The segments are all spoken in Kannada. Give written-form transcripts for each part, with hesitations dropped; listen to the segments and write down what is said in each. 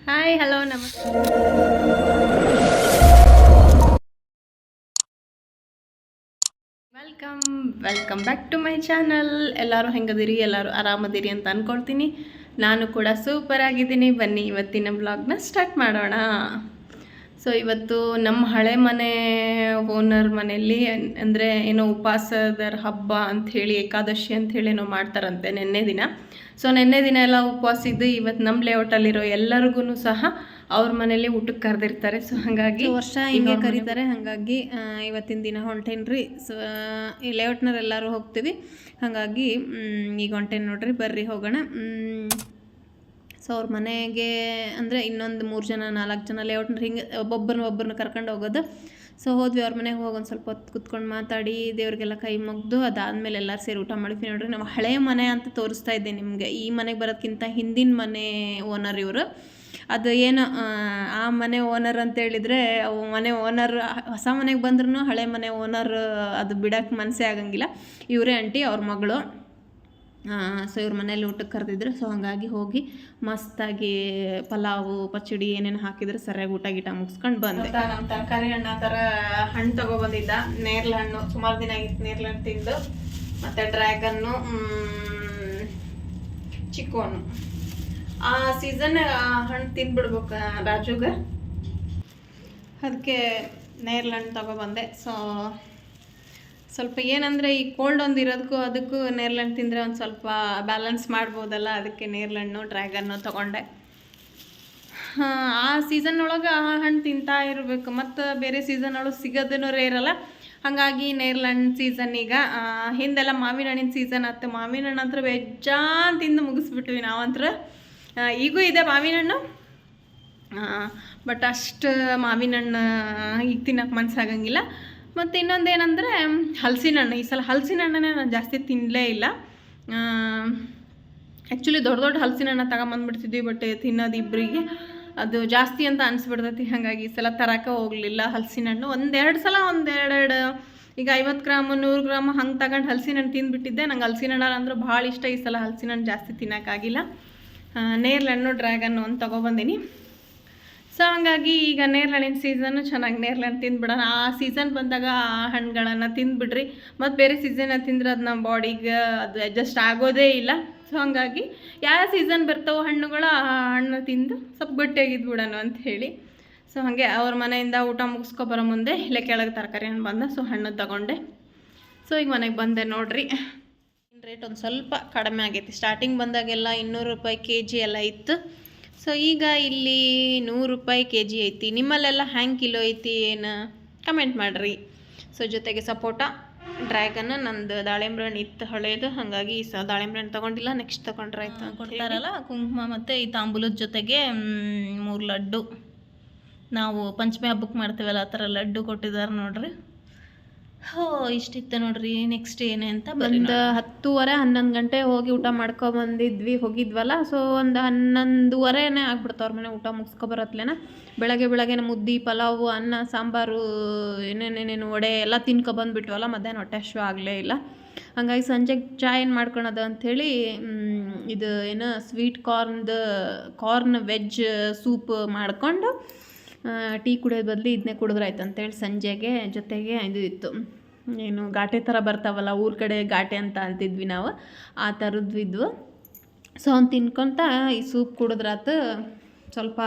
ಹಾಯ್ ಹಲೋ ನಮಸ್ತೆ. Welcome back to my channel. ಎಲ್ಲರೂ ಹೆಂಗದಿರಿ? ಎಲ್ಲರೂ ಆರಾಮದಿರಿ ಅಂತ ಅಂದ್ಕೊಳ್ತೀನಿ. ನಾನು ಕೂಡ ಸೂಪರ್ ಆಗಿದ್ದೀನಿ. ಬನ್ನಿ ಇವತ್ತಿನ ಬ್ಲಾಗ್ನ ಸ್ಟಾರ್ಟ್ ಮಾಡೋಣ. ಸೊ ಇವತ್ತು ನಮ್ಮ ಹಳೆ ಮನೆ ಓನರ್ ಮನೆಯಲ್ಲಿ ಅಂದರೆ ಏನೋ ಉಪವಾಸದರ ಹಬ್ಬ ಅಂಥೇಳಿ, ಏಕಾದಶಿ ಅಂಥೇಳಿ ಏನೋ ಮಾಡ್ತಾರಂತೆ ನಿನ್ನೆ ದಿನ. ಸೊ ನಿನ್ನೆ ದಿನ ಎಲ್ಲ ಉಪವಾಸ ಇದ್ದು ಇವತ್ತು ನಮ್ಮ ಲೇಔಟಲ್ಲಿರೋ ಎಲ್ಲರಿಗೂ ಸಹ ಅವ್ರ ಮನೇಲಿ ಊಟಕ್ಕೆ ಕರೆದಿರ್ತಾರೆ. ಸೊ ಹಾಗಾಗಿ ವರ್ಷ ಹಿಂಗೆ ಕರೀತಾರೆ. ಹಾಗಾಗಿ ಇವತ್ತಿನ ದಿನ ಹೊಂಟೇನ್ರಿ. ಸೊ ಈ ಲೇಔಟ್ನವ್ರು ಹೋಗ್ತೀವಿ. ಹಾಗಾಗಿ ಈಗ ಹೊಂಟೇನು ನೋಡ್ರಿ, ಬರ್ರಿ ಹೋಗೋಣ. ಸೊ ಅವ್ರ ಮನೆಗೆ ಅಂದರೆ ಇನ್ನೊಂದು 3 ಜನ 4 ಜನ ಲೇಔಟ್ನವ್ರು ಹಿಂಗೆ ಒಬ್ಬೊಬ್ಬರನ್ನ ಕರ್ಕೊಂಡು ಹೋಗೋದು. ಸೊ ಹೋದ್ವಿ ಅವ್ರ ಮನೆಗೆ ಹೋಗಿ ಒಂದು ಸ್ವಲ್ಪ ಹೊತ್ತು ಕುತ್ಕೊಂಡು ಮಾತಾಡಿ ದೇವ್ರಿಗೆಲ್ಲ ಕೈ ಮುಗ್ದು ಅದಾದಮೇಲೆ ಎಲ್ಲರೂ ಸೇರಿ ಊಟ ಮಾಡಿದ್ವಿ ನೋಡ್ರಿ. ನಾವು ಹಳೆಯ ಮನೆ ಅಂತ ತೋರಿಸ್ತಾ ಇದ್ದೆ ನಿಮಗೆ. ಈ ಮನೆಗೆ ಬರೋದಕ್ಕಿಂತ ಹಿಂದಿನ ಮನೆ ಓನರ್ ಇವರು. ಅದು ಏನು ಆ ಮನೆ ಓನರ್ ಅಂತ ಹೇಳಿದರೆ ಮನೆ ಓನರ್ ಹೊಸ ಮನೆಗೆ ಬಂದ್ರೂ ಹಳೆ ಮನೆ ಓನರ್ ಅದು ಬಿಡೋಕ್ಕೆ ಮನಸ್ಸೇ ಆಗಂಗಿಲ್ಲ. ಇವರೇ ಆಂಟಿ, ಅವ್ರ ಮಗಳು. ಸೊ ಇವ್ರ ಮನೇಲಿ ಊಟಕ್ಕೆ ಕರೆದಿದ್ರು. ಸೊ ಹಾಗಾಗಿ ಹೋಗಿ ಮಸ್ತಾಗಿ ಪಲಾವು ಪಚಡಿ ಏನೇನು ಹಾಕಿದ್ರು ಸರಿಯಾಗಿ ಊಟ ಗೀಟ ಮುಗಿಸ್ಕೊಂಡು ಬಂದೆ. ನಮ್ಮ ತರಕಾರಿ ಹಣ್ಣು ಆ ಥರ ಹಣ್ಣು ತೊಗೊಬಂದಿದ್ದ. ನೇರ್ಲೆ ಹಣ್ಣು ಸುಮಾರು ದಿನ ಆಗಿತ್ತು ನೇರ್ಲೆ ಹಣ್ಣು ತಿಂದು. ಮತ್ತು ಡ್ರ್ಯಾಗನ್ನು, ಚಿಕ್ಕು ಹಣ್ಣು. ಆ ಸೀಸನ್ ಹಣ್ಣು ತಿಂದ್ಬಿಡ್ಬೇಕು ರಾಜುಗೆ, ಅದಕ್ಕೆ ನೇರ್ಲೆ ಹಣ್ಣು ತೊಗೊಬಂದೆ. ಸೊ ಸ್ವಲ್ಪ ಏನಂದರೆ ಈ ಕೋಲ್ಡ್ ಒಂದು ಇರೋದಕ್ಕೂ ಅದಕ್ಕೂ ನೇರ್ಲೆ ಹಣ್ಣು ತಿಂದರೆ ಒಂದು ಸ್ವಲ್ಪ ಬ್ಯಾಲೆನ್ಸ್ ಮಾಡ್ಬೋದಲ್ಲ, ಅದಕ್ಕೆ ನೇರ್ಲೆ ಹಣ್ಣು ಡ್ರ್ಯಾಗನ್ನು ತೊಗೊಂಡೆ. ಆ ಸೀಸನ್ ಒಳಗೆ ಆ ಹಣ್ಣು ತಿಂತಾ ಇರಬೇಕು, ಮತ್ತು ಬೇರೆ ಸೀಸನ್ ಒಳಗೆ ಸಿಗೋದೂ ಇರಲ್ಲ. ಹಾಗಾಗಿ ನೇರ್ಲೆ ಹಣ್ಣು ಸೀಸನ್ ಈಗ. ಹಿಂದೆಲ್ಲ ಮಾವಿನ ಹಣ್ಣಿನ ಸೀಸನ್ ಆಯ್ತು. ಮಾವಿನ ಹಣ್ಣು ಅಂತೂ ಬೆಜ್ಜಾನ್ ತಿಂದು ಮುಗಿಸ್ಬಿಟ್ವಿ ನಾವಂತ್ರ. ಈಗೂ ಇದೆ ಮಾವಿನ ಹಣ್ಣು, ಬಟ್ ಅಷ್ಟು ಮಾವಿನ ಹಣ್ಣು ಈಗ ತಿನ್ನೋಕೆ ಮನಸ್ಸಾಗಂಗಿಲ್ಲ. ಮತ್ತು ಇನ್ನೊಂದು ಏನಂದರೆ ಹಲಸಿನ ಹಣ್ಣು. ಈ ಸಲ ಹಲಸಿನ ಹಣ್ಣನ್ನೇ ನಾನು ಜಾಸ್ತಿ ತಿನ್ನಲೇ ಇಲ್ಲ. ಆ್ಯಕ್ಚುಲಿ ದೊಡ್ಡ ಹಲಸಿನ ಹಣ್ಣು ತಗೊಂಬಂದ್ಬಿಡ್ತಿದ್ವಿ, ಬಟ್ ತಿನ್ನೋದು ಇಬ್ಬರಿಗೆ ಅದು ಜಾಸ್ತಿ ಅಂತ ಅನಿಸ್ಬಿಡ್ತೈತಿ. ಹಾಗಾಗಿ ಈ ಸಲ ತರಕ್ಕೆ ಹೋಗಲಿಲ್ಲ ಹಲಸಿನ ಹಣ್ಣು. ಒಂದೆರಡು ಸಲ ಈಗ 50 ಗ್ರಾಮು 100 ಗ್ರಾಮು ಹಂಗೆ ತಗೊಂಡು ಹಲಸಿನ ಹಣ್ಣು ತಿಂದುಬಿಟ್ಟಿದ್ದೆ. ನಂಗೆ ಹಲಸಿನ ಹಣ್ಣು ಅಂದ್ರೆ ಭಾಳ ಇಷ್ಟ. ಈ ಸಲ ಹಲಸಿನ ಹಣ್ಣು ಜಾಸ್ತಿ ತಿನ್ನೋಕ್ಕಾಗಿಲ್ಲ. ನೇರ್ಲೆ ಹಣ್ಣು ಡ್ರ್ಯಾಗನ್ನು ಒಂದು ತೊಗೊಬಂದೀನಿ. ಸೊ ಹಂಗಾಗಿ ಈಗ ನೇರ್ಲೆ ಹಣ್ಣಿನ ಸೀಸನ್ನು ಚೆನ್ನಾಗಿ ನೇರ್ಲೆ ಹಣ್ಣು ತಿಂದುಬಿಡೋಣ. ಆ ಸೀಸನ್ ಬಂದಾಗ ಆ ಹಣ್ಣುಗಳನ್ನು ತಿಂದುಬಿಡ್ರಿ. ಮತ್ತು ಬೇರೆ ಸೀಸನಲ್ಲಿ ತಿಂದ್ರೆ ಅದು ನಮ್ಮ ಬಾಡಿಗೆ ಅದು ಅಡ್ಜಸ್ಟ್ ಆಗೋದೇ ಇಲ್ಲ. ಸೊ ಹಂಗಾಗಿ ಯಾವ ಸೀಸನ್ ಬರ್ತಾವೋ ಹಣ್ಣುಗಳು ಆ ಹಣ್ಣು ತಿಂದು ಸ್ವಲ್ಪ ಗಟ್ಟಿಯಾಗಿದ್ಬಿಡೋಣ ಅಂತ ಹೇಳಿ. ಸೊ ಹಾಗೆ ಅವ್ರ ಮನೆಯಿಂದ ಊಟ ಮುಗಿಸ್ಕೊಬರೋ ಮುಂದೆ ಇಲ್ಲೇ ಕೆಳಗೆ ತರಕಾರಿ ಹಣ್ಣು ಬಂದ. ಸೊ ಹಣ್ಣು ತಗೊಂಡೆ. ಸೊ ಈಗ ಮನೆಗೆ ಬಂದೆ ನೋಡಿರಿ. ರೇಟ್ ಒಂದು ಸ್ವಲ್ಪ ಕಡಿಮೆ ಆಗೈತಿ. ಸ್ಟಾರ್ಟಿಂಗ್ ಬಂದಾಗೆಲ್ಲ 200 ರೂಪಾಯಿ kg ಎಲ್ಲ ಇತ್ತು. ಸೊ ಈಗ ಇಲ್ಲಿ 100 ರೂಪಾಯಿ kg ಐತಿ. ನಿಮ್ಮಲ್ಲೆಲ್ಲ ಹ್ಯಾಂಗೆ ಕಿಲೋ ಐತಿ ಏನು ಕಮೆಂಟ್ ಮಾಡಿರಿ. ಸೊ ಜೊತೆಗೆ ಸಪೋಟ, ಡ್ರ್ಯಾಗನ್, ನಂದು ದಾಳಿಂಬ್ರೆ ಹಣ್ಣು ಇತ್ತು ಹಳೇದು. ಹಾಗಾಗಿ ದಾಳಿಂಬ್ರೆ ಹಣ್ಣು ತೊಗೊಂಡಿಲ್ಲ, ನೆಕ್ಸ್ಟ್ ತೊಗೊಂಡ್ರೆ ಆಯ್ತು ಕೊಡ್ತಾರಲ್ಲ ಕುಂಕುಮ. ಮತ್ತು ಈ ತಾಂಬೂಲದ ಜೊತೆಗೆ 3 ಲಡ್ಡು. ನಾವು ಪಂಚಮಿ ಹಬ್ಬಕ್ಕೆ ಮಾಡ್ತೀವಲ್ಲ ಆ ಥರ ಲಡ್ಡು ಕೊಟ್ಟಿದ್ದಾರೆ ನೋಡ್ರಿ. ಇಷ್ಟಿತ್ತು ನೋಡ್ರಿ. ನೆಕ್ಸ್ಟ್ ಏನೇ ಅಂತ ಒಂದು 10:30 11 ಗಂಟೆ ಹೋಗಿ ಊಟ ಹೋಗಿದ್ವಲ್ಲ. ಸೊ ಒಂದು 11:30 ಆಗ್ಬಿಡ್ತು ಅವ್ರ ಮನೆ ಊಟ ಮುಗಿಸ್ಕೊಬರತ್ಲೇನ. ಬೆಳಗ್ಗೆ ಮುದ್ದೆ, ಪಲಾವು, ಅನ್ನ, ಸಾಂಬಾರು, ಏನೇನೇನೇನು ವಡೆ ಎಲ್ಲ ತಿನ್ಕೊಬಂದ್ಬಿಟ್ವಲ್ಲ. ಮಧ್ಯಾಹ್ನ ಹೊಟ್ಟೆ ಹಶ್ವ ಆಗಲೇ ಇಲ್ಲ. ಹಾಗಾಗಿ ಸಂಜೆಗೆ ಚಾ ಏನು ಮಾಡ್ಕೊಳೋದು ಅಂಥೇಳಿ ಇದು ಏನು ಸ್ವೀಟ್ ಕಾರ್ನ್ ವೆಜ್ ಸೂಪ್ ಮಾಡ್ಕೊಂಡು ಟೀ ಕುಡಿಯೋದು ಬದಲು ಇದನ್ನೇ ಕುಡಿದ್ರಾಯ್ತು ಅಂತೇಳಿ ಸಂಜೆಗೆ. ಜೊತೆಗೆ ಇದು ಇತ್ತು, ಏನು ಘಾಟೆ ಥರ ಬರ್ತಾವಲ್ಲ ಊರ ಕಡೆ ಘಾಟೆ ಅಂತ ಅಂತಿದ್ವಿ ನಾವು, ಆ ಥರದ್ದು ಇದ್ವು. ಸೊ ಅವ್ನು ತಿನ್ಕೊತ ಈ ಸೂಪ್ ಕುಡಿದ್ರಾತು. ಸ್ವಲ್ಪ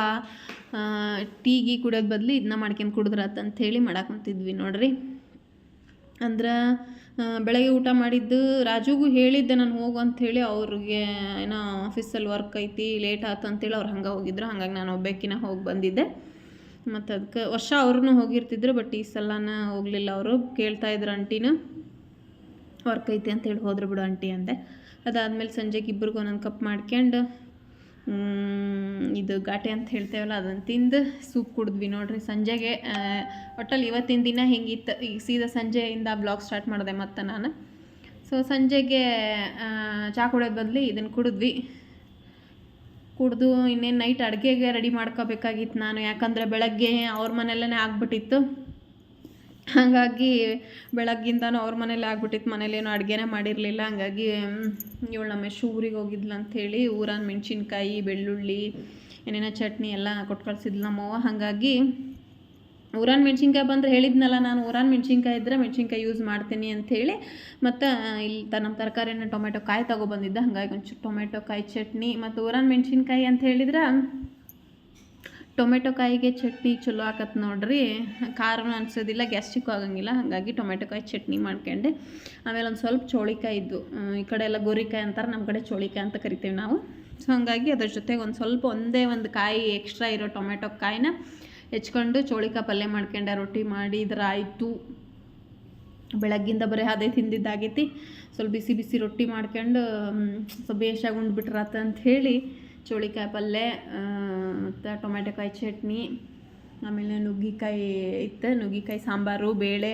ಟೀಗಿ ಕುಡಿಯೋದು ಬದಲು ಇದನ್ನ ಮಾಡ್ಕೊಂಡು ಕುಡಿದ್ರಾತು ಅಂಥೇಳಿ ಮಾಡಾಕೊಂತಿದ್ವಿ ನೋಡ್ರಿ. ಅಂದ್ರೆ ಬೆಳಗ್ಗೆ ಊಟ ಮಾಡಿದ್ದು ರಾಜುಗೂ ಹೇಳಿದ್ದೆ ನಾನು ಹೋಗು ಅಂಥೇಳಿ. ಅವ್ರಿಗೆ ಏನೋ ಆಫೀಸಲ್ಲಿ ವರ್ಕ್ ಐತಿ, ಲೇಟ್ ಆಯ್ತು ಅಂತೇಳಿ ಅವ್ರು ಹಂಗೆ ಹೋಗಿದ್ರು. ಹಾಗಾಗಿ ನಾನು ಒಬ್ಬಾಕಿನ ಹೋಗಿ ಬಂದಿದ್ದೆ. ಮತ್ತು ಅದಕ್ಕೆ ವರ್ಷ ಅವ್ರೂ ಹೋಗಿರ್ತಿದ್ರು, ಬಟ್ ಈ ಸಲನ ಹೋಗಲಿಲ್ಲ. ಅವರು ಕೇಳ್ತಾಯಿದ್ರು ಆಂಟಿನೂ ವರ್ಕ್ ಐತಿ ಅಂತೇಳಿ. ಹೋದ್ರು ಬಿಡು ಆಂಟಿ ಅಂದೆ. ಅದಾದಮೇಲೆ ಸಂಜೆಗೆ ಇಬ್ಬರಿಗೂ ಒಂದೊಂದು ಕಪ್ ಮಾಡ್ಕೊಂಡು ಇದು ಘಾಟೆ ಅಂತ ಹೇಳ್ತೇವಲ್ಲ ಅದನ್ನು ತಿಂದು ಸೂಪ್ ಕುಡಿದ್ವಿ ನೋಡ್ರಿ ಸಂಜೆಗೆ. ಒಟ್ಟಲ್ಲಿ ಇವತ್ತಿನ ದಿನ ಹಿಂಗಿತ್ತು. ಈಗ ಸೀದಾ ಸಂಜೆಯಿಂದ ಬ್ಲಾಗ್ ಸ್ಟಾರ್ಟ್ ಮಾಡಿದೆ ಮತ್ತು ನಾನು. ಸೊ ಸಂಜೆಗೆ ಚಹಾ ಕುಡಿಯೋದು ಬದಲು ಇದನ್ನು ಕುಡಿದು ಇನ್ನೇನು ನೈಟ್ ಅಡುಗೆಗೆ ರೆಡಿ ಮಾಡ್ಕೋಬೇಕಾಗಿತ್ತು ನಾನು. ಯಾಕಂದರೆ ಬೆಳಗ್ಗೆ ಅವ್ರ ಮನೆಯಲ್ಲೇ ಆಗ್ಬಿಟ್ಟಿತ್ತು. ಹಾಗಾಗಿ ಬೆಳಗ್ಗಿಂದನೂ ಅವ್ರ ಮನೇಲಿ ಆಗ್ಬಿಟ್ಟಿತ್ತು. ಮನೇಲೇನೋ ಅಡುಗೆನೇ ಮಾಡಿರಲಿಲ್ಲ. ಹಂಗಾಗಿ ಇವಳು ನಮ್ಮ ಊರಿಗೆ ಹೋಗಿದ್ಲು ಅಂಥೇಳಿ ಊರನ್ನ ಮೆಣಸಿನ್ಕಾಯಿ, ಬೆಳ್ಳುಳ್ಳಿ ಏನೇನೋ ಚಟ್ನಿ ಎಲ್ಲ ಕೊಟ್ಟು ಕಳ್ಸಿದ್ಲು ನಮ್ಮವ್ವ. ಹಾಗಾಗಿ ಊರಾನ್ ಮೆಣ್ಸಿನ್ಕಾಯಿ ಬಂದರೆ ಹೇಳಿದ್ನಲ್ಲ ನಾನು, ಊರಾನ್ ಮೆಣ್ಸಿನ್ಕಾಯಿ ಇದ್ದರೆ ಮೆಣ್ಸಿನ್ಕಾಯಿ ಯೂಸ್ ಮಾಡ್ತೀನಿ ಅಂಥೇಳಿ. ಮತ್ತು ಇಲ್ಲಿ ನಮ್ಮ ತರಕಾರಿನ ಟೊಮೆಟೊ ಕಾಯಿ ತೊಗೊಬಂದಿದ್ದೆ, ಹಾಗಾಗಿ ಒಂಚೂರು ಟೊಮೆಟೊ ಕಾಯಿ ಚಟ್ನಿ ಮತ್ತು ಊರಾನ್ ಮೆಣ್ಸಿನ್ಕಾಯಿ ಅಂತ ಹೇಳಿದ್ರೆ ಟೊಮೆಟೊ ಕಾಯಿಗೆ ಚಟ್ನಿ ಚಲೋ ಆಕತ್ತೆ ನೋಡ್ರಿ, ಖಾರನೂ ಅನ್ಸೋದಿಲ್ಲ, ಗ್ಯಾಸ್ಟ್ರಿಕ್ ಆಗಂಗಿಲ್ಲ. ಹಾಗಾಗಿ ಟೊಮೆಟೊ ಕಾಯಿ ಚಟ್ನಿ ಮಾಡ್ಕೊಂಡೆ. ಆಮೇಲೆ ಒಂದು ಸ್ವಲ್ಪ ಚೋಳಿಕಾಯಿ ಇದ್ದು, ಈ ಕಡೆ ಎಲ್ಲ ಗೋರಿಕಾಯಿ ಅಂತಾರೆ, ನಮ್ಮ ಕಡೆ ಚೋಳಿಕಾಯಿ ಅಂತ ಕರಿತೀವಿ ನಾವು. ಸೊ ಹಾಗಾಗಿ ಅದ್ರ ಜೊತೆಗೆ ಒಂದು ಸ್ವಲ್ಪ ಒಂದೇ ಒಂದು ಕಾಯಿ ಎಕ್ಸ್ಟ್ರಾ ಇರೋ ಟೊಮೆಟೊ ಕಾಯಿನ ಹೆಚ್ಕೊಂಡು ಚೋಳಿಕಾಯಿ ಪಲ್ಯ ಮಾಡ್ಕೊಂಡೆ, ರೊಟ್ಟಿ ಮಾಡಿದ್ರೆ ಆಯಿತು. ಬೆಳಗ್ಗಿಂದ ಬರೀ ಅದೇ ತಿಂದಿದ್ದಾಗೈತಿ. ಸ್ವಲ್ಪ ಬಿಸಿ ಬಿಸಿ ರೊಟ್ಟಿ ಮಾಡ್ಕೊಂಡು ಸ್ವಲ್ಪ ಬೇಷಾಗಿ ಉಂಡ್ಬಿಟ್ರಾತ ಅಂಥೇಳಿ ಚೋಳಿಕಾಯಿ ಪಲ್ಯ ಮತ್ತು ಟೊಮೆಟೊಕಾಯಿ ಚಟ್ನಿ, ಆಮೇಲೆ ನುಗ್ಗಿಕಾಯಿ ಇತ್ತು, ನುಗ್ಗಿಕಾಯಿ ಸಾಂಬಾರು, ಬೇಳೆ,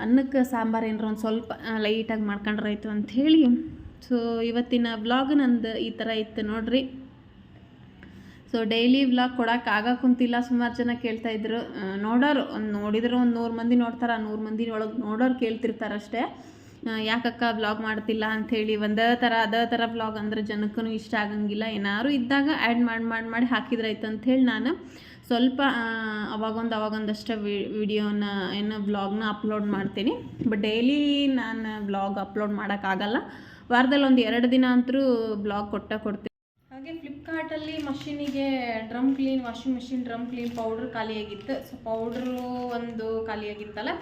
ಅನ್ನಕ್ಕೆ ಸಾಂಬಾರು ಏನಾರ ಒಂದು ಸ್ವಲ್ಪ ಲೈಟಾಗಿ ಮಾಡ್ಕೊಂಡ್ರಾಯ್ತು ಅಂಥೇಳಿ. ಸೊ ಇವತ್ತಿನ ವ್ಲಾಗ್ ನಂದು ಈ ಥರ ಇತ್ತು ನೋಡ್ರಿ. ಸೊ ಡೈಲಿ ವ್ಲಾಗ್ ಕೊಡೋಕೆ ಕುಂತಿಲ್ಲ, ಸುಮಾರು ಜನ ಕೇಳ್ತಾಯಿದ್ರು. ನೋಡೋರು ನೋಡಿದ್ರೆ ಒಂದು 100 ಮಂದಿ ನೋಡ್ತಾರೆ, ಆ 100 ಮಂದಿ ಒಳಗೆ ನೋಡೋರು ಕೇಳ್ತಿರ್ತಾರಷ್ಟೇ, ಯಾಕಕ್ಕ ವ್ಲಾಗ್ ಮಾಡ್ತಿಲ್ಲ ಅಂಥೇಳಿ. ಅದೇ ಥರ ವ್ಲಾಗ್ ಅಂದರೆ ಜನಕ್ಕೂ ಇಷ್ಟ ಆಗಂಗಿಲ್ಲ. ಏನಾದ್ರು ಇದ್ದಾಗ ಆ್ಯಡ್ ಮಾಡಿ ಹಾಕಿದ್ರಾಯ್ತು ಅಂಥೇಳಿ ನಾನು ಸ್ವಲ್ಪ ಅವಾಗೊಂದಷ್ಟೇ ವಿಡಿಯೋನ ವ್ಲಾಗ್ನ ಅಪ್ಲೋಡ್ ಮಾಡ್ತೀನಿ. ಬಟ್ ಡೈಲಿ ನಾನು ವ್ಲಾಗ್ ಅಪ್ಲೋಡ್ ಮಾಡೋಕ್ಕಾಗಲ್ಲ. ವಾರದಲ್ಲಿ ಒಂದು 2 ದಿನ ಅಂತರೂ ವ್ಲಾಗ್ ಕೊಡ್ತೀನಿ. ಹಾಗೆ ಫ್ಲಿಪ್ಕಾರ್ಟಲ್ಲಿ ಮಷೀನಿಗೆ washing machine drum clean powder ಖಾಲಿಯಾಗಿತ್ತು. ಸೊ ಪೌಡ್ರು ಒಂದು ಖಾಲಿಯಾಗಿತ್ತಲ್ಲ,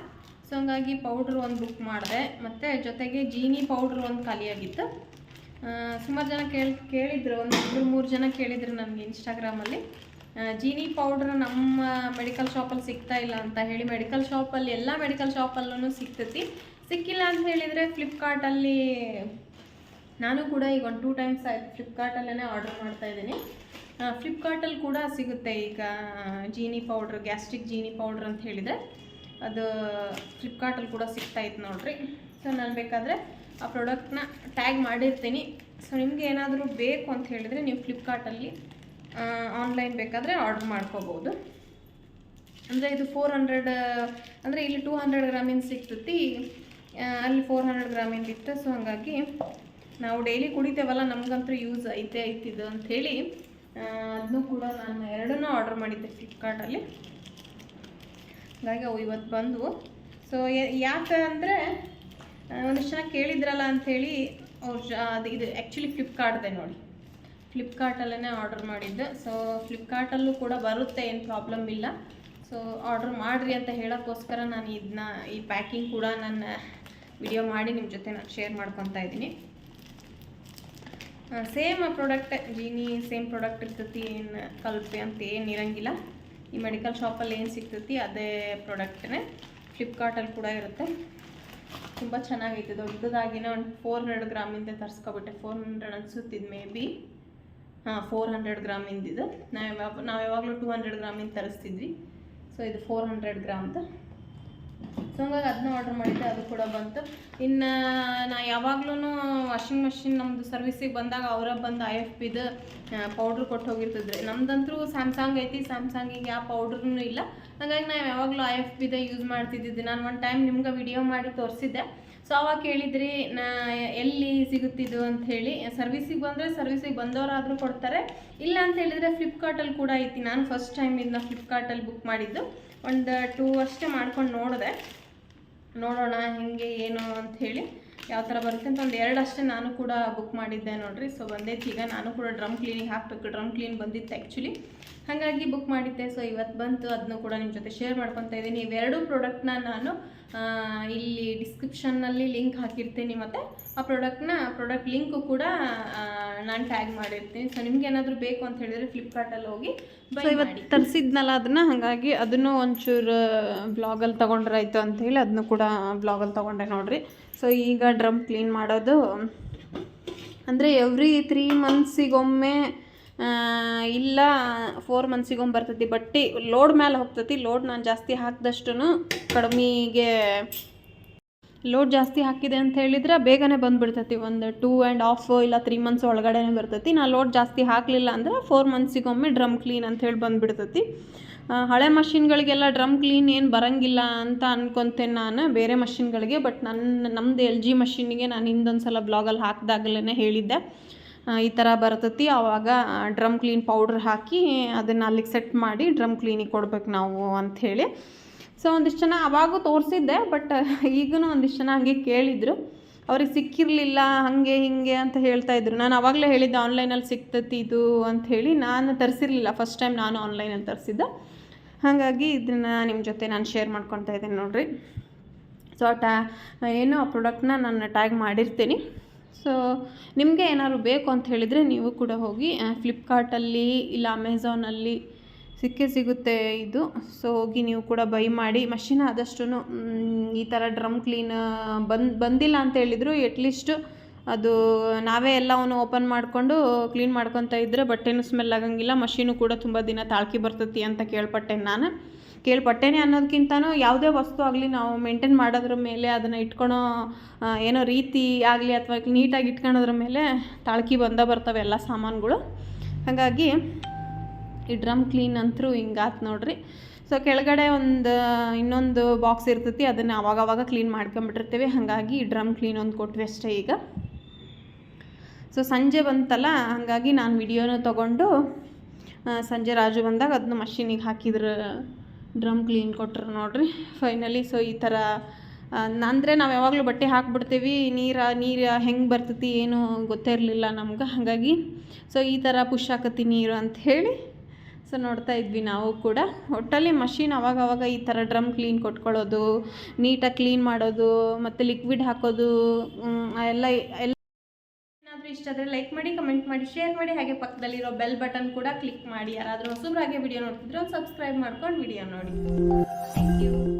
ಸೊ ಹಂಗಾಗಿ ಪೌಡ್ರ್ ಒಂದು ಬುಕ್ ಮಾಡಿದೆ. ಮತ್ತು ಜೊತೆಗೆ ಜೀನಿ ಪೌಡ್ರ್ ಒಂದು ಖಾಲಿಯಾಗಿತ್ತು. ಸುಮಾರು ಜನ ಕೇಳಿದ್ರು, ಒಂದು 2-3 ಜನ ಕೇಳಿದ್ರು ನನಗೆ ಇನ್ಸ್ಟಾಗ್ರಾಮಲ್ಲಿ, ಜೀನಿ ಪೌಡ್ರ್ ನಮ್ಮ ಮೆಡಿಕಲ್ ಶಾಪಲ್ಲಿ ಸಿಗ್ತಾ ಇಲ್ಲ ಅಂತ ಹೇಳಿ. ಮೆಡಿಕಲ್ ಶಾಪಲ್ಲಿ ಎಲ್ಲ ಮೆಡಿಕಲ್ ಶಾಪಲ್ಲೂ ಸಿಗ್ತೈತಿ. ಸಿಕ್ಕಿಲ್ಲ ಅಂತ ಹೇಳಿದರೆ ಫ್ಲಿಪ್ಕಾರ್ಟಲ್ಲಿ ನಾನು ಕೂಡ ಈಗ 1-2 ಟೈಮ್ಸ್ ಆಯಿತು ಫ್ಲಿಪ್ಕಾರ್ಟಲ್ಲೇ ಆರ್ಡರ್ ಮಾಡ್ತಾಯಿದ್ದೀನಿ. ಫ್ಲಿಪ್ಕಾರ್ಟಲ್ಲಿ ಕೂಡ ಸಿಗುತ್ತೆ ಈಗ Jeeni powder, gastric Jeeni powder ಅಂತ ಹೇಳಿದರೆ ಅದು ಫ್ಲಿಪ್ಕಾರ್ಟಲ್ಲಿ ಕೂಡ ಸಿಗ್ತಾಯಿತ್ತು ನೋಡ್ರಿ. ಸೊ ನಾನು ಬೇಕಾದರೆ ಆ ಪ್ರಾಡಕ್ಟ್ನ ಟ್ಯಾಗ್ ಮಾಡಿರ್ತೀನಿ. ಸೊ ನಿಮಗೆ ಏನಾದರೂ ಬೇಕು ಅಂತ ಹೇಳಿದರೆ ನೀವು ಫ್ಲಿಪ್ಕಾರ್ಟಲ್ಲಿ ಆನ್ಲೈನ್ ಬೇಕಾದರೆ ಆರ್ಡ್ರ್ ಮಾಡ್ಕೋಬೋದು. ಅಂದರೆ ಇದು 400, ಅಂದರೆ ಇಲ್ಲಿ 200 ಗ್ರಾಮಿಂದ ಸಿಗ್ತೈತಿ, ಅಲ್ಲಿ 400 ಗ್ರಾಮಿಂದ ಇತ್ತು. ಸೊ ಹಾಗಾಗಿ ನಾವು ಡೈಲಿ ಕುಡಿತೇವಲ್ಲ, ನಮಗಂತೂ ಯೂಸ್ ಐತಿದ್ದು ಅಂಥೇಳಿ ಅದನ್ನು ಕೂಡ ನಾನು 2 ಆರ್ಡರ್ ಮಾಡಿದ್ದೆ ಫ್ಲಿಪ್ಕಾರ್ಟಲ್ಲಿ. ಹಾಗಾಗಿ ಅವು ಇವತ್ತು ಬಂದವು. ಸೊ ಯಾಕೆ ಅಂದರೆ ಒಂದಿಷ್ಟು ಜನ ಕೇಳಿದ್ರಲ್ಲ ಅಂಥೇಳಿ ಇದು ಆ್ಯಕ್ಚುಲಿ ಫ್ಲಿಪ್ಕಾರ್ಟ್ದೆ ನೋಡಿ, ಫ್ಲಿಪ್ಕಾರ್ಟಲ್ಲೇ ಆರ್ಡರ್ ಮಾಡಿದ್ದೆ. ಸೊ ಫ್ಲಿಪ್ಕಾರ್ಟಲ್ಲೂ ಕೂಡ ಬರುತ್ತೆ, ಏನು ಪ್ರಾಬ್ಲಮ್ ಇಲ್ಲ. ಸೊ ಆರ್ಡರ್ ಮಾಡಿರಿ ಅಂತ ಹೇಳೋಕ್ಕೋಸ್ಕರ ನಾನು ಈ ಪ್ಯಾಕಿಂಗ್ ಕೂಡ ನನ್ನ ವಿಡಿಯೋ ಮಾಡಿ ನಿಮ್ಮ ಜೊತೆ ನಾನು ಶೇರ್ ಮಾಡ್ಕೊತಾ ಇದ್ದೀನಿ. Same product Jeeni same product ಇರ್ತೈತಿ, ಏನು ಕಲ್ಪೆ ಅಂತ ಏನು ಇರೋಂಗಿಲ್ಲ. ಈ ಮೆಡಿಕಲ್ ಶಾಪಲ್ಲಿ ಏನು ಸಿಗ್ತೈತಿ ಅದೇ ಪ್ರಾಡಕ್ಟೇ ಫ್ಲಿಪ್ಕಾರ್ಟಲ್ಲಿ ಕೂಡ ಇರುತ್ತೆ. ತುಂಬ ಚೆನ್ನಾಗೈತೆ, ದೊಡ್ಡದಾಗಿನ ಒಂದು 400 ಗ್ರಾಮಿಂದ ತರಿಸ್ಕೊಬಿಟ್ಟೆ. 400 ಅನ್ಸುತ್ತಿದ್ದು ಮೇ ಬಿ, 400 ಗ್ರಾಮಿಂದಿದ್ದು. ನಾವು ಯಾವಾಗಲೂ 200 ಗ್ರಾಮಿಂದ ತರಿಸ್ತಿದ್ವಿ. ಸೊ ಇದು 400 ಗ್ರಾಮ್ದು. ಸೊ ಹಂಗಾಗಿ ಅದನ್ನ ಆರ್ಡರ್ ಮಾಡಿದ್ದೆ, ಅದು ಕೂಡ ಬಂತು. ಇನ್ನು ನಾ ಯಾವಾಗ್ಲೂ ವಾಷಿಂಗ್ ಮಷಿನ್ ನಮ್ಮದು ಸರ್ವಿಸಿಗೆ ಬಂದಾಗ ಅವರ ಬಂದು IFBದು ಪೌಡ್ರ್ ಕೊಟ್ಟು ಹೋಗಿರ್ತಿದ್ರೆ. ನಮ್ದಂತೂ ಸ್ಯಾಮ್ಸಂಗ್ ಐತಿ, ಸ್ಯಾಮ್ಸಂಗಿಗೆ ಯಾವ ಪೌಡ್ರೂ ಇಲ್ಲ. ಹಾಗಾಗಿ ನಾವು ಯಾವಾಗಲೂ IFBದ ಯೂಸ್ ಮಾಡ್ತಿದ್ದಿದ್ದು. ನಾನು ಒಂದು ಟೈಮ್ ನಿಮ್ಗೆ ವಿಡಿಯೋ ಮಾಡಿ ತೋರಿಸಿದ್ದೆ. ಸೊ ಅವಾಗ ಕೇಳಿದ್ರಿ ಎಲ್ಲಿ ಸಿಗುತ್ತಿದ್ದು ಅಂಥೇಳಿ. ಸರ್ವಿಸಿಗೆ ಬಂದರೆ ಸರ್ವಿಸಿಗೆ ಬಂದವರಾದರೂ ಕೊಡ್ತಾರೆ, ಇಲ್ಲ ಅಂತ ಹೇಳಿದರೆ ಫ್ಲಿಪ್ಕಾರ್ಟಲ್ಲಿ ಕೂಡ ಐತಿ. ನಾನು ಫಸ್ಟ್ ಟೈಮ್ ಇದನ್ನ ಫ್ಲಿಪ್ಕಾರ್ಟಲ್ಲಿ ಬುಕ್ ಮಾಡಿದ್ದು. ಒಂದು 2 ಅಷ್ಟೇ ಮಾಡ್ಕೊಂಡು ನೋಡೋಣ ಹೆಂಗೆ ಏನು ಅಂಥೇಳಿ, ಯಾವ ಥರ ಬರುತ್ತೆ ಅಂತ ಒಂದು 2 ಅಷ್ಟೇ ನಾನು ಕೂಡ ಬುಕ್ ಮಾಡಿದ್ದೆ ನೋಡಿರಿ. ಸೊ ಬಂದೈತಿ. ಈಗ ನಾನು ಕೂಡ ಡ್ರಮ್ ಕ್ಲೀನಿಗೆ ಹಾಕಬೇಕು, ಡ್ರಮ್ ಕ್ಲೀನ್ ಬಂದಿತ್ತು ಆ್ಯಕ್ಚುಲಿ, ಹಾಗಾಗಿ ಬುಕ್ ಮಾಡಿದ್ದೆ. ಸೊ ಇವತ್ತು ಬಂತು, ಅದನ್ನು ಕೂಡ ನಿಮ್ಮ ಜೊತೆ ಶೇರ್ ಮಾಡ್ಕೊತಾ ಇದ್ದೀನಿ. ಇವೆರಡು ಪ್ರಾಡಕ್ಟ್ನ ನಾನು ಇಲ್ಲಿ ಡಿಸ್ಕ್ರಿಪ್ಷನ್ನಲ್ಲಿ ಲಿಂಕ್ ಹಾಕಿರ್ತೀನಿ, ಮತ್ತು ಆ ಪ್ರಾಡಕ್ಟ್ ಲಿಂಕು ಕೂಡ ನಾನು ಟ್ಯಾಗ್ ಮಾಡಿರ್ತೀನಿ. ಸೊ ನಿಮ್ಗೆ ಏನಾದರೂ ಬೇಕು ಅಂತ ಹೇಳಿದರೆ ಫ್ಲಿಪ್ಕಾರ್ಟಲ್ಲಿ ಹೋಗಿ ಇವತ್ತು ತರಿಸಿದ್ನಲ್ಲ ಅದನ್ನು, ಹಾಗಾಗಿ ಅದನ್ನು ಒಂಚೂರು ಬ್ಲಾಗಲ್ಲಿ ತೊಗೊಂಡ್ರಾಯ್ತು ಅಂಥೇಳಿ ಅದನ್ನು ಕೂಡ ಬ್ಲಾಗಲ್ಲಿ ತೊಗೊಂಡೆ ನೋಡಿರಿ. ಸೊ ಈಗ ಡ್ರಮ್ ಕ್ಲೀನ್ ಮಾಡೋದು ಅಂದರೆ ಎವ್ರಿ 3 ಮಂತ್ಸಿಗೊಮ್ಮೆ ಇಲ್ಲ 4 ಮಂತ್ಸಿಗೊಮ್ಮೆ ಬರ್ತೈತಿ. ಬಟ್ಟೆ ಲೋಡ್ ಮೇಲೆ ಹೋಗ್ತೈತಿ. ಲೋಡ್ ನಾನು ಜಾಸ್ತಿ ಹಾಕಿದಷ್ಟು ಕಡಿಮೆಗೆ ಲೋಡ್ ಜಾಸ್ತಿ ಹಾಕಿದೆ ಅಂತ ಹೇಳಿದ್ರೆ ಬೇಗನೆ ಬಂದುಬಿಡ್ತೈತಿ. ಒಂದು 2.5 ಇಲ್ಲ 3 ಮಂತ್ಸ್ ಒಳಗಡೆ ಬರ್ತೈತಿ. ನಾನು ಲೋಡ್ ಜಾಸ್ತಿ ಹಾಕಲಿಲ್ಲ ಅಂದರೆ 4 ಮಂತ್ಸಿಗೊಮ್ಮೆ ಡ್ರಮ್ ಕ್ಲೀನ್ ಅಂಥೇಳಿ ಬಂದುಬಿಡ್ತೈತಿ. ಹಳೆ ಮಷಿನ್ಗಳಿಗೆಲ್ಲ ಡ್ರಮ್ ಕ್ಲೀನ್ ಏನು ಬರೋಂಗಿಲ್ಲ ಅಂತ ಅನ್ಕೊತೇನೆ ನಾನು, ಬೇರೆ ಮಷಿನ್ಗಳಿಗೆ. ಬಟ್ ನಮ್ಮದು LG ಮಷಿನ್ನಿಗೆ ನಾನು ಹಿಂದೊಂದು ಸಲ ಬ್ಲಾಗಲ್ಲಿ ಹಾಕಿದಾಗಲೇ ಹೇಳಿದ್ದೆ, ಈ ಥರ ಬರ್ತೈತಿ. ಆವಾಗ ಡ್ರಮ್ ಕ್ಲೀನ್ ಪೌಡ್ರ್ ಹಾಕಿ ಅದನ್ನು ಅಲ್ಲಿಗೆ ಸೆಟ್ ಮಾಡಿ ಡ್ರಮ್ ಕ್ಲೀನಿಗೆ ಕೊಡ್ಬೇಕು ನಾವು ಅಂಥೇಳಿ. ಸೊ ಒಂದಿಷ್ಟು ಜನ ಅವಾಗೂ ತೋರಿಸಿದ್ದೆ, ಬಟ್ ಈಗೂ ಒಂದಿಷ್ಟು ಜನ ಹಂಗೆ ಕೇಳಿದರು, ಅವ್ರಿಗೆ ಸಿಕ್ಕಿರಲಿಲ್ಲ ಹಾಗೆ ಹೀಗೆ ಅಂತ ಹೇಳ್ತಾಯಿದ್ರು. ನಾನು ಆವಾಗಲೇ ಹೇಳಿದ್ದೆ ಆನ್ಲೈನಲ್ಲಿ ಸಿಗ್ತೈತಿ ಇದು ಅಂಥೇಳಿ. ನಾನು ತರಿಸಿರಲಿಲ್ಲ, ಫಸ್ಟ್ ಟೈಮ್ ನಾನು ಆನ್ಲೈನಲ್ಲಿ ತರಿಸಿದ್ದೆ. ಹಾಗಾಗಿ ಇದನ್ನು ನಿಮ್ಮ ಜೊತೆ ನಾನು ಶೇರ್ ಮಾಡ್ಕೊತಾ ಇದ್ದೀನಿ ನೋಡಿರಿ. ಸೊ ಏನು ಆ ಪ್ರಾಡಕ್ಟ್ನ ನಾನು ಟ್ಯಾಗ್ ಮಾಡಿರ್ತೀನಿ. ಸೊ ನಿಮಗೆ ಏನಾದ್ರು ಬೇಕು ಅಂತ ಹೇಳಿದರೆ ನೀವು ಕೂಡ ಹೋಗಿ ಫ್ಲಿಪ್ಕಾರ್ಟಲ್ಲಿ ಇಲ್ಲ ಅಮೆಝಾನಲ್ಲಿ ಸಿಗುತ್ತೆ ಇದು. ಸೊ ಹೋಗಿ ನೀವು ಕೂಡ ಬೈ ಮಾಡಿ. ಮಷಿನ್ ಆದಷ್ಟು ಈ ಥರ ಡ್ರಮ್ ಕ್ಲೀನ್ ಬಂದಿಲ್ಲ ಅಂತ ಹೇಳಿದರು, ಎಟ್ಲೀಸ್ಟು ಅದು ನಾವೇ ಎಲ್ಲವನ್ನು ಓಪನ್ ಮಾಡಿಕೊಂಡು ಕ್ಲೀನ್ ಮಾಡ್ಕೊತ ಇದ್ದರೆ ಬಟ್ಟೆನೂ ಸ್ಮೆಲ್ ಆಗಂಗಿಲ್ಲ, ಮಷೀನು ಕೂಡ ತುಂಬ ದಿನ ತಾಳ್ಕಿ ಬರ್ತೈತಿ ಅಂತ ಕೇಳ್ಪಟ್ಟೇನೆ ಅನ್ನೋದಕ್ಕಿಂತನೂ ಯಾವುದೇ ವಸ್ತು ಆಗಲಿ ನಾವು ಮೇಂಟೈನ್ ಮಾಡೋದ್ರ ಮೇಲೆ, ಅದನ್ನು ಇಟ್ಕೊಳೋ ಏನೋ ರೀತಿ ಆಗಲಿ ಅಥವಾ ನೀಟಾಗಿ ಇಟ್ಕೊಳೋದ್ರ ಮೇಲೆ ತಾಳ್ಕಿ ಬರ್ತವೆ ಎಲ್ಲ ಸಾಮಾನುಗಳು. ಹಾಗಾಗಿ ಈ ಡ್ರಮ್ ಕ್ಲೀನ್ ಅಂತೂ ಹಿಂಗಾತು ನೋಡ್ರಿ. ಸೊ ಕೆಳಗಡೆ ಇನ್ನೊಂದು ಬಾಕ್ಸ್ ಇರ್ತೈತಿ, ಅದನ್ನು ಅವಾಗವಾಗ ಕ್ಲೀನ್ ಮಾಡ್ಕೊಂಬಿಟ್ಟಿರ್ತೀವಿ. ಹಾಗಾಗಿ ಈ ಡ್ರಮ್ ಕ್ಲೀನ್ ಒಂದು ಕೊಟ್ವಿ ಅಷ್ಟೇ ಈಗ. ಸೊ ಸಂಜೆ ಬಂತಲ್ಲ, ಹಾಗಾಗಿ ನಾನು ವಿಡಿಯೋನ ತೊಗೊಂಡು ಸಂಜೆ ರಾಜು ಬಂದಾಗ ಅದನ್ನ ಮಷೀನಿಗೆ ಹಾಕಿದ್ರು, ಡ್ರಮ್ ಕ್ಲೀನ್ ಕೊಟ್ಟರು ನೋಡ್ರಿ ಫೈನಲಿ. ಸೊ ಈ ಥರ ಅಂದರೆ ನಾವು ಯಾವಾಗಲೂ ಬಟ್ಟೆ ಹಾಕ್ಬಿಡ್ತೀವಿ, ನೀರು ಹೆಂಗೆ ಬರ್ತೈತಿ ಏನು ಗೊತ್ತೇ ಇರಲಿಲ್ಲ ನಮ್ಗೆ. ಹಾಗಾಗಿ ಸೊ ಈ ಥರ ಪುಷ್ ಹಾಕತ್ತಿ ನೀರು ಅಂತ ಹೇಳಿ ಸೊ ನೋಡ್ತಾ ಇದ್ವಿ ನಾವು ಕೂಡ. ಒಟ್ಟಲ್ಲಿ ಮಷೀನ್ ಅವಾಗವಾಗ ಈ ಥರ ಡ್ರಮ್ ಕ್ಲೀನ್ ಕೊಟ್ಕೊಳ್ಳೋದು, ನೀಟಾಗಿ ಕ್ಲೀನ್ ಮಾಡೋದು, ಮತ್ತು ಲಿಕ್ವಿಡ್ ಹಾಕೋದು ಎಲ್ಲ ಏನಾದರೂ ಇಷ್ಟ ಆದರೆ ಲೈಕ್ ಮಾಡಿ, ಕಮೆಂಟ್ ಮಾಡಿ, ಶೇರ್ ಮಾಡಿ. ಹಾಗೆ ಪಕ್ಕದಲ್ಲಿರೋ ಬೆಲ್ ಬಟನ್ ಕೂಡ ಕ್ಲಿಕ್ ಮಾಡಿ. ಯಾರಾದರೂ ಹೊಸಬ್ರಾಗೆ ವಿಡಿಯೋ ನೋಡ್ತಿದ್ರೆ ಒಂದು ಸಬ್ಸ್ಕ್ರೈಬ್ ಮಾಡ್ಕೊಂಡು ವಿಡಿಯೋ ನೋಡಿ. Thank you.